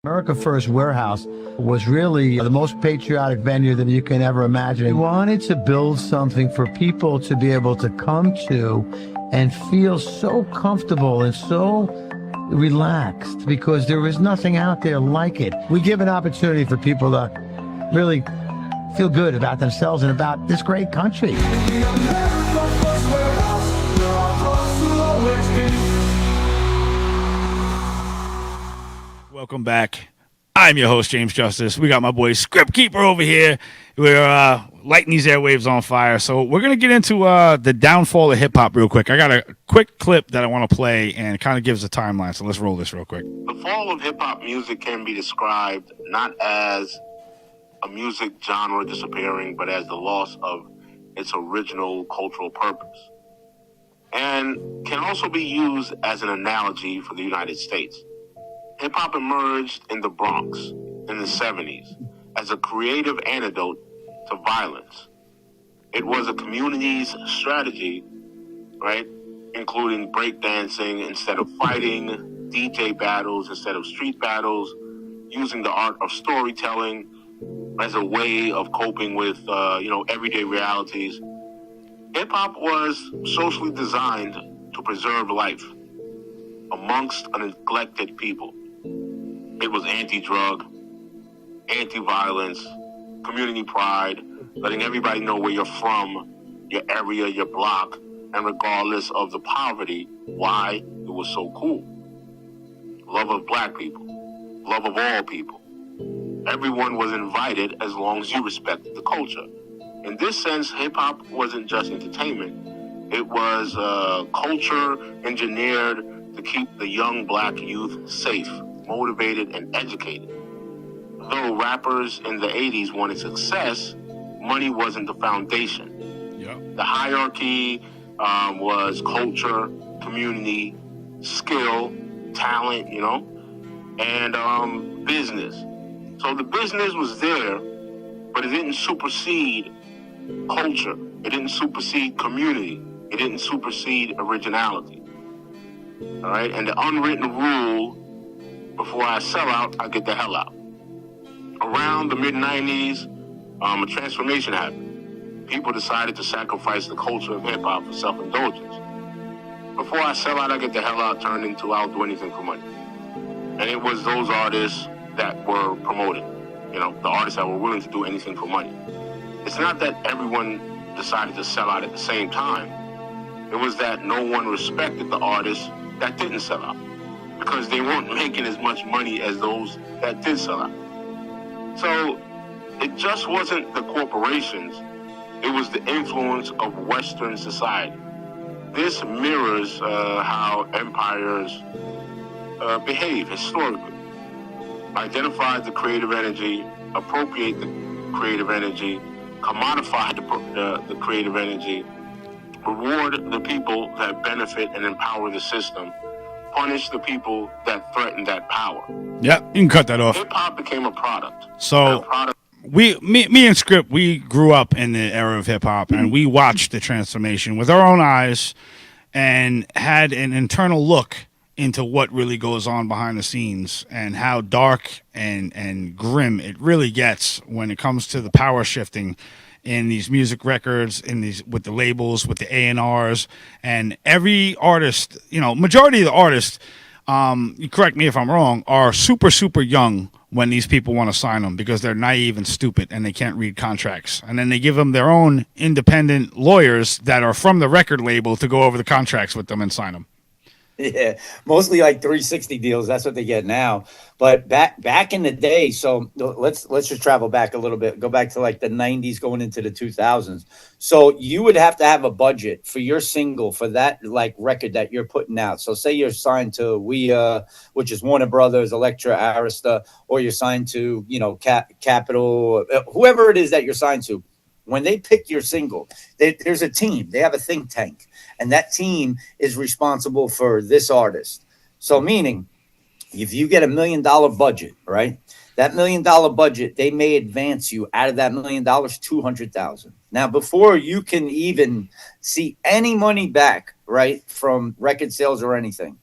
America First Warehouse was really the most patriotic venue that you can ever imagine. We wanted to build something for people to be able to come to and feel so comfortable and so relaxed, because there was nothing out there like it. We give an opportunity for people to really feel good about themselves and about this great country. Welcome back. I'm your host, James Justice. We got my boy Script Keeper over here. We're lighting these airwaves on fire. So we're going to get into the downfall of hip-hop real quick. I got a quick clip that I want to play, and it kind of gives a timeline. So let's roll this real quick. The fall of hip-hop music can be described not as a music genre disappearing, but as the loss of its original cultural purpose. And can also be used as an analogy for the United States. Hip-hop emerged in the Bronx in the 70s as a creative antidote to violence. It was a community's strategy, right? Including breakdancing instead of fighting, DJ battles instead of street battles, using the art of storytelling as a way of coping with, everyday realities. Hip-hop was socially designed to preserve life amongst a neglected people. It was anti-drug, anti-violence, community pride, letting everybody know where you're from, your area, your block, and regardless of the poverty, why it was so cool. Love of black people, love of all people. Everyone was invited as long as you respected the culture. In this sense, hip-hop wasn't just entertainment. It was culture engineered to keep the young black youth safe, motivated, and educated. Though rappers in the 80s wanted success, money wasn't the foundation. Yep. The hierarchy was culture, community, skill, talent, and business. So the business was there, but it didn't supersede culture. It didn't supersede community. It didn't supersede originality. All right? And the unwritten rule, before I sell out, I get the hell out. Around the mid-90s, a transformation happened. People decided to sacrifice the culture of hip-hop for self-indulgence. Before I sell out, I get the hell out turned into I'll do anything for money. And it was those artists that were promoted, the artists that were willing to do anything for money. It's not that everyone decided to sell out at the same time. It was that no one respected the artists that didn't sell out, because they weren't making as much money as those that did sell out. So it just wasn't the corporations, it was the influence of Western society. This mirrors how empires behave historically. Identify the creative energy, appropriate the creative energy, commodify the creative energy, reward the people that benefit and empower the system, punish the people that threaten that power. Yep, you can cut that off. Hip-hop became a product. So, me and Script, we grew up in the era of hip hop, and we watched the transformation with our own eyes, and had an internal look into what really goes on behind the scenes and how dark and grim it really gets when it comes to the power shifting in these music records, in these with the labels, with the A&Rs, and every artist, majority of the artists, you correct me if I'm wrong, are super, super young when these people want to sign them because they're naive and stupid and they can't read contracts. And then they give them their own independent lawyers that are from the record label to go over the contracts with them and sign them. Yeah, mostly like 360 deals. That's what they get now. But back in the day, so let's just travel back a little bit. Go back to like the 90s, going into the 2000s. So you would have to have a budget for your single for that like record that you're putting out. So say you're signed to which is Warner Brothers, Elektra, Arista, or you're signed to Capitol, whoever it is that you're signed to. When they pick your single, there's a team. They have a think tank. And that team is responsible for this artist. So meaning, if you get $1 million budget, right? That $1 million budget, they may advance you out of that $1 million, $200,000. Now, before you can even see any money back, right, from record sales or anything,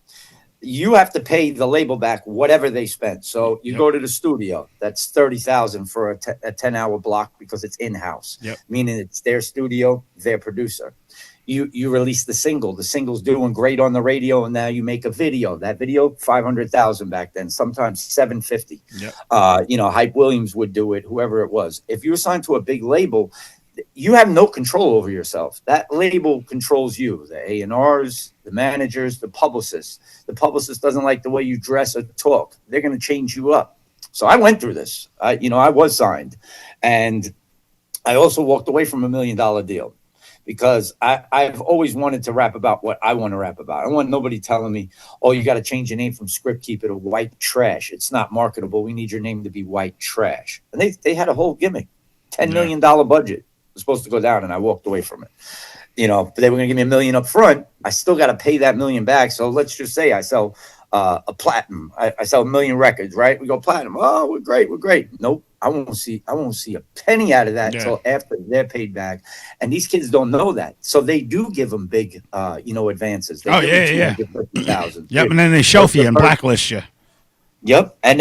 you have to pay the label back whatever they spent. So you go to the studio, that's $30,000 for a 10-hour block because it's in-house, meaning it's their studio, their producer. You release the single. The single's doing great on the radio, and now you make a video. That video, $500,000 back then, sometimes $750. Hype Williams would do it, whoever it was. If you were signed to a big label, you have no control over yourself. That label controls you, the A&Rs, the managers, the publicists. The publicist doesn't like the way you dress or talk. They're going to change you up. So I went through this. I was signed. And I also walked away from $1 million deal because I've always wanted to rap about what I want to rap about. I want nobody telling me, oh, you got to change your name from Script Keeper to White Trash. It's not marketable. We need your name to be White Trash. And they had a whole gimmick, $10 million budget. Supposed to go down, and I walked away from it. But they were going to give me $1 million up front. I still got to pay that $1 million back. So let's just say I sell a platinum. I sell 1 million records, right? We go platinum. Oh, we're great. Nope. I won't see a penny out of that until after they're paid back. And these kids don't know that, so they do give them big, advances. They give them $250,000. Yep, and then they shelf you and blacklist you. Yep. And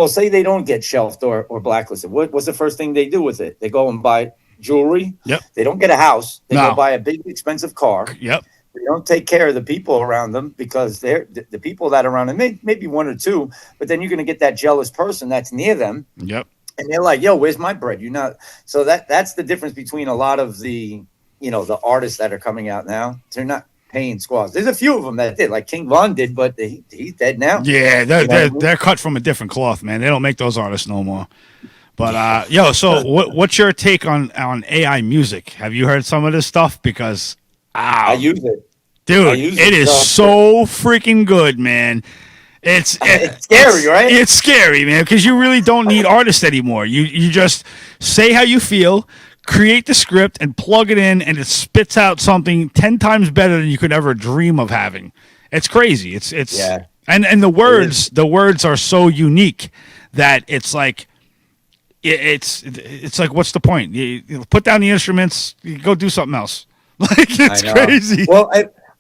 say they don't get shelved or blacklisted. What's the first thing they do with it? They go and buy jewelry. Yep. They don't get a house. They go buy a big, expensive car. Yep. They don't take care of the people around them because they're the people that are around them, maybe one or two, but then you're going to get that jealous person that's near them. Yep. And they're like, yo, where's my bread? You're not. So that's the difference between a lot of the artists that are coming out now. They're not paying squaws. There's a few of them that did, like King Von did, but he's dead now. Yeah, they're cut from a different cloth, man. They don't make those artists no more. But so what's your take on AI music? Have you heard some of this stuff? Because I use it, dude. It is so freaking good, man. It's scary, right? It's scary, man, because you really don't need artists anymore. You just say how you feel. Create the script and plug it in, and it spits out something 10 times better than you could ever dream of having. It's crazy. It's and the words are so unique that it's like it's like, what's the point? You put down the instruments, you go do something else. Like, it's crazy. Well,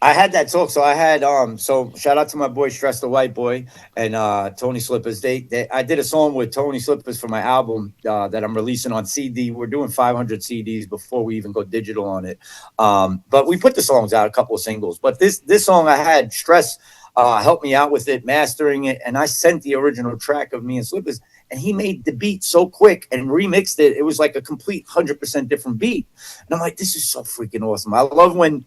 I had that talk. So I had so shout out to my boy Stress the White Boy and Tony Slippers. I did a song with Tony Slippers for my album that I'm releasing on CD. We're doing 500 CDs before we even go digital on it. But we put the songs out, a couple of singles. But this song I had Stress helped me out with it, mastering it, and I sent the original track of me and Slippers, and he made the beat so quick and remixed it. It was like a complete 100% different beat. And I'm like, this is so freaking awesome. I love when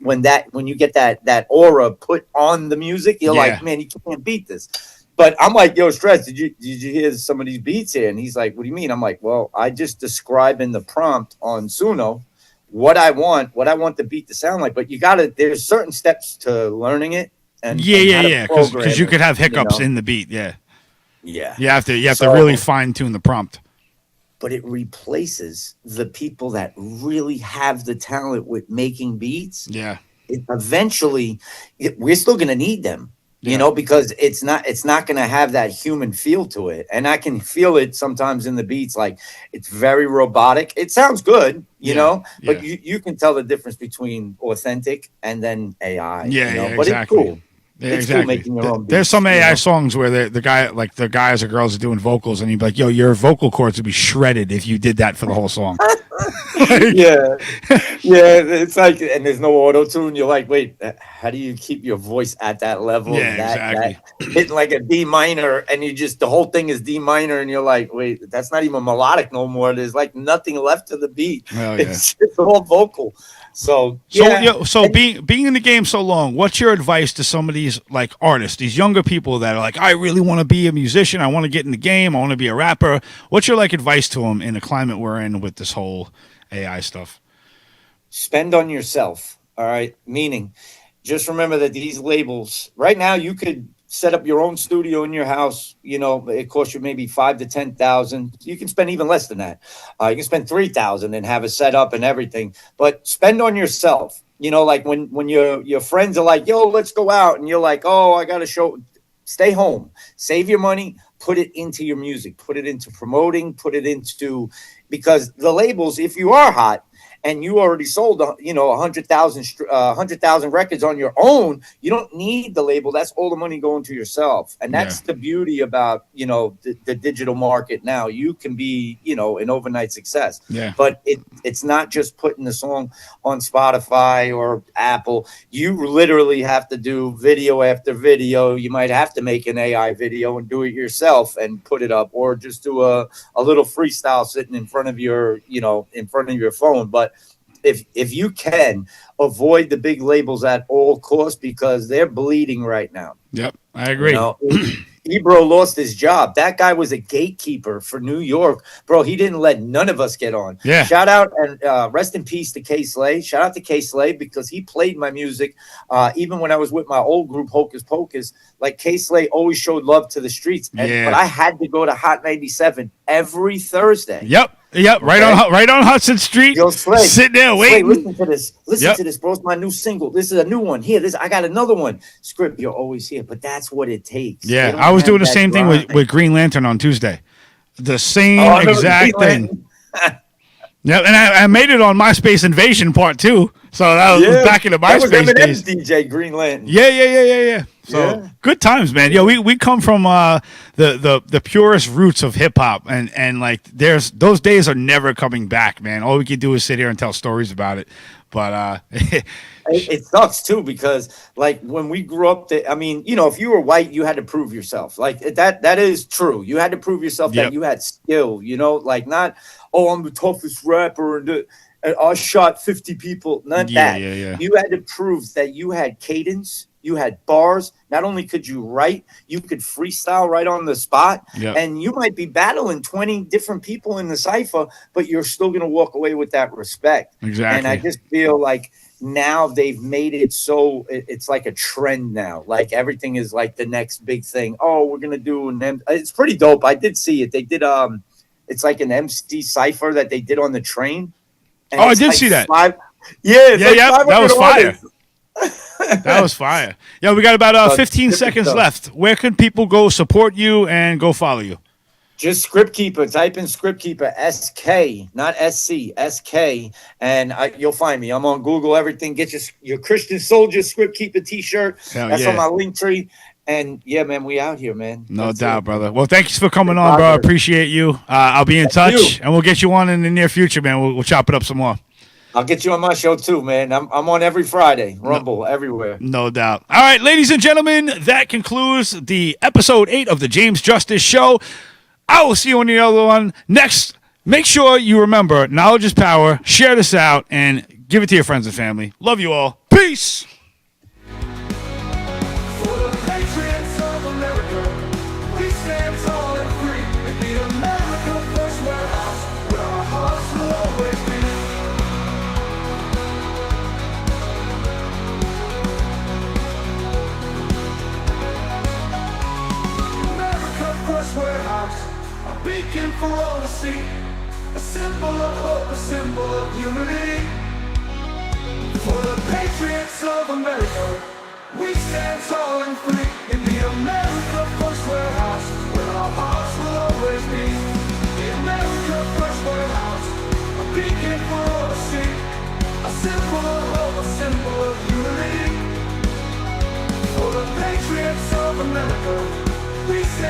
you get that aura put on the music. You're like, man, you can't beat this. But I'm like, yo, Stress, did you hear some of these beats here? And he's like, what do you mean? I'm like, well, I just describe in the prompt on Suno what I want the beat to sound like. But there's certain steps to learning it. And because you could have hiccups in the beat. Yeah. You have to really fine tune the prompt. But it replaces the people that really have the talent with making beats. Yeah. Eventually, we're still going to need them. you know, because it's not going to have that human feel to it. And I can feel it sometimes in the beats. Like, it's very robotic. It sounds good, you know, but you can tell the difference between authentic and then AI. Yeah, you know? yeah, But exactly. it's cool. Yeah, It's exactly. cool making your own beats. There's some AI you know? songs where the guys or girls are doing vocals, and you'd be like, "Yo, your vocal cords would be shredded if you did that for the whole song." Yeah, it's like, and there's no auto tune. You're like, wait, how do you keep your voice at that level? Yeah, exactly. That hitting like a D minor, and you just the whole thing is D minor, and you're like, wait, that's not even melodic no more. There's like nothing left to the beat. Hell yeah. It's all vocal. So being in the game so long, what's your advice to some of these like artists, these younger people that are like, I really want to be a musician, I want to get in the game, I want to be a rapper? What's your like advice to them in the climate we're in with this whole AI stuff? Spend on yourself. All right. Meaning, just remember that these labels right now, you could set up your own studio in your house. You know, it costs you maybe $5,000 to $10,000. You can spend even less than that. You can spend $3,000 and have it set up and everything. But spend on yourself. You know, like when your friends are like, "Yo, let's go out," and you're like, "Oh, I got to show." Stay home. Save your money. Put it into your music. Put it into promoting. Put it into, because the labels, if you are hot and you already sold, 100,000 records on your own, you don't need the label. That's all the money going to yourself. And that's the beauty about, the digital market now. You can be, an overnight success. Yeah. But it's not just putting the song on Spotify or Apple. You literally have to do video after video. You might have to make an AI video and do it yourself and put it up, or just do a little freestyle sitting in front of your, phone. But if you can, avoid the big labels at all costs, because they're bleeding right now. Yep, I agree. Ebro lost his job. That guy was a gatekeeper for New York, bro. He didn't let none of us get on. Yeah. Shout out and rest in peace to K Slay. Shout out to K Slay, because he played my music even when I was with my old group Hocus Pocus. Like, K Slay always showed love to the streets, but I had to go to Hot 97 every Thursday. Yep. Right on Hudson Street. Yo, Slay, sit there waiting. Slay, listen to this. Listen to this, bro. It's my new single. This is a new one. Here, I got another one. Script, you're always here, but that's what it takes. Yeah, I was doing the same thing with Green Lantern on Tuesday. The same exact thing. Yeah, and I made it on MySpace Invasion Part 2. So that was back in the MySpace days. DJ Green Lantern. Yeah. So good times, man. Yo, we come from the purest roots of hip hop, and like those days are never coming back, man. All we can do is sit here and tell stories about it. But it sucks too, because like when we grew up, if you were white, you had to prove yourself. Like that is true. You had to prove yourself that you had skill. Like not, oh, I'm the toughest rapper and I shot 50 people. Not that. Yeah. You had to prove that you had cadence. You had bars. Not only could you write, you could freestyle right on the spot. Yep. And you might be battling 20 different people in the cypher, but you're still going to walk away with that respect. Exactly. And I just feel like now they've made it so it's like a trend now. Like everything is like the next big thing. Oh, we're going to do it's pretty dope. I did see it. They did, it's like an MC cypher that they did on the train. And I did see that. That was fire. That was fire. Yeah, we got about 15 seconds left. Where can people go support you and go follow you? Just Script Keeper. Type in Script Keeper, SK, not SC, SK, and you'll find me. I'm on Google, everything. Get your Christian Soldier Script Keeper t-shirt. That's on my link tree. And yeah, man, we out here, man. No doubt, brother. Well, thanks for coming on, bro. I appreciate you. I'll be in touch, and we'll get you on in the near future, man. We'll chop it up some more. I'll get you on my show too, man. I'm on every Friday. Rumble, everywhere. No doubt. All right, ladies and gentlemen, that concludes the episode 8 of the James Justice Show. I will see you on the other one next. Make sure you remember, knowledge is power. Share this out and give it to your friends and family. Love you all. Peace. Beacon for all to see, a symbol of hope, a symbol of unity. For the patriots of America, We stand tall and free in the America First Warehouse, where our hearts will always be. The America First Warehouse, a beacon for all to see, a symbol of unity. For the patriots of America, we stand